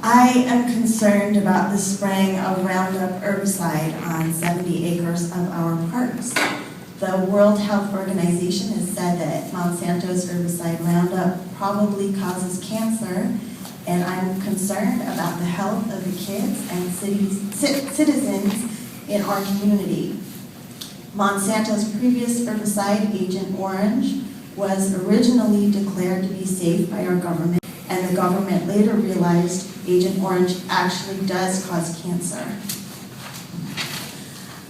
I am concerned about the spraying of Roundup herbicide on 70 acres of our parks. The World Health Organization has said that Monsanto's herbicide Roundup probably causes cancer, and I'm concerned about the health of the kids and citizens in our community. Monsanto's previous herbicide, Agent Orange, was originally declared to be safe by our government, and the government later realized Agent Orange actually does cause cancer.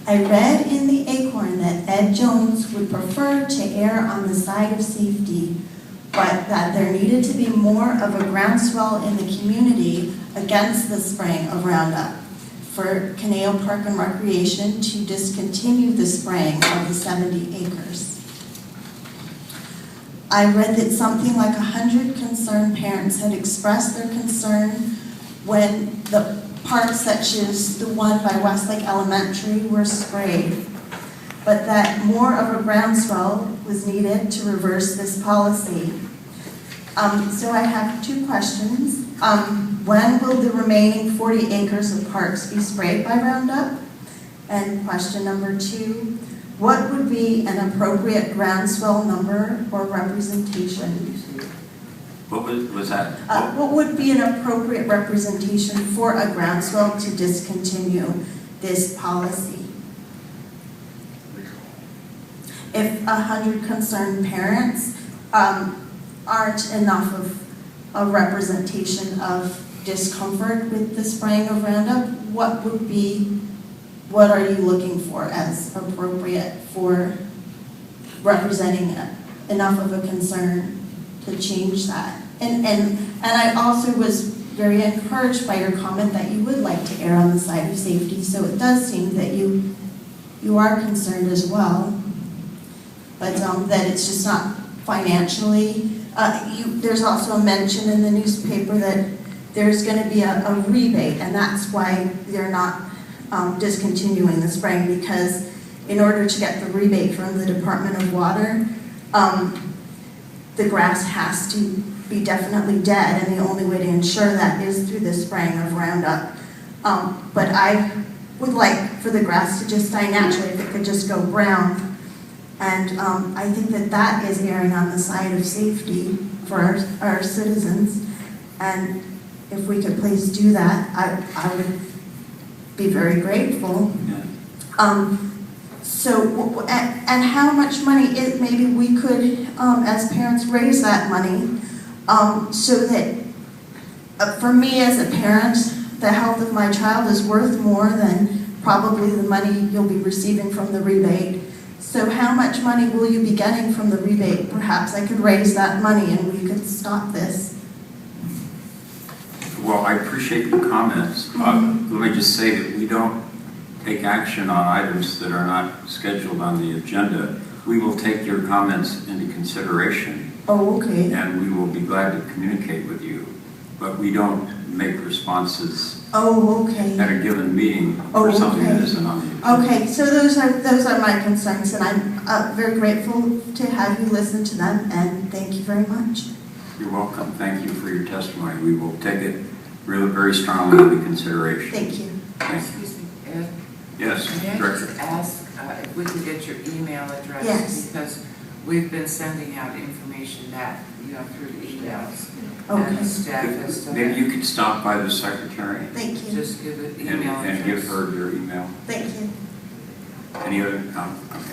I read in the Acorn that Ed Jones would prefer to err on the side of safety, but that there needed to be more of a groundswell in the community against the spraying of Roundup for Conejo Park and Recreation to discontinue the spraying of the 70 acres. I read that something like 100 concerned parents had expressed their concern when the parks such as the one by Westlake Elementary were sprayed, but that more of a groundswell was needed to reverse this policy. So I have two questions. When will the remaining 40 acres of parks be sprayed by Roundup? And question number two, what would be an appropriate groundswell number or representation? What was that? What would be an appropriate representation for a groundswell to discontinue this policy? If 100 concerned parents aren't enough of a representation of discomfort with the spraying of Roundup, what are you looking for as appropriate for representing enough of a concern to change that? And I also was very encouraged by your comment that you would like to err on the side of safety, so it does seem that you are concerned as well, but that it's just not financially. There's also a mention in the newspaper that there's going to be a rebate, and that's why they're not discontinuing the spraying, because in order to get the rebate from the Department of Water, the grass has to be definitely dead, and the only way to ensure that is through the spraying of Roundup. But I would like for the grass to just die naturally, if it could just go brown. And I think that is erring on the side of safety for our citizens. And if we could please do that, I would be very grateful. Yeah. So, and how much money maybe we could, as parents, raise that money so that, for me as a parent, the health of my child is worth more than probably the money you'll be receiving from the rebate. So how much money will you be getting from the rebate? Perhaps I could raise that money and we could stop this. Well, I appreciate your comments. Let me just say that we don't take action on items that are not scheduled on the agenda. We will take your comments into consideration. Oh, okay. And we will be glad to communicate with you. But we don't make responses at a given meeting for something that isn't on the agenda. Okay, so those are my concerns, and I'm very grateful to have you listen to them, and thank you very much. You're welcome. Thank you for your testimony. We will take it really very strongly into consideration. Thank you. Excuse me, Ed? Yes, May I Director. just ask if we can get your email address? Yes. Because we've been sending out information that, through the emails. Okay. And the staff has done Maybe you could stop by the secretary Thank you. Just give the email address. and give her your email. Thank you. Any other comments? Okay.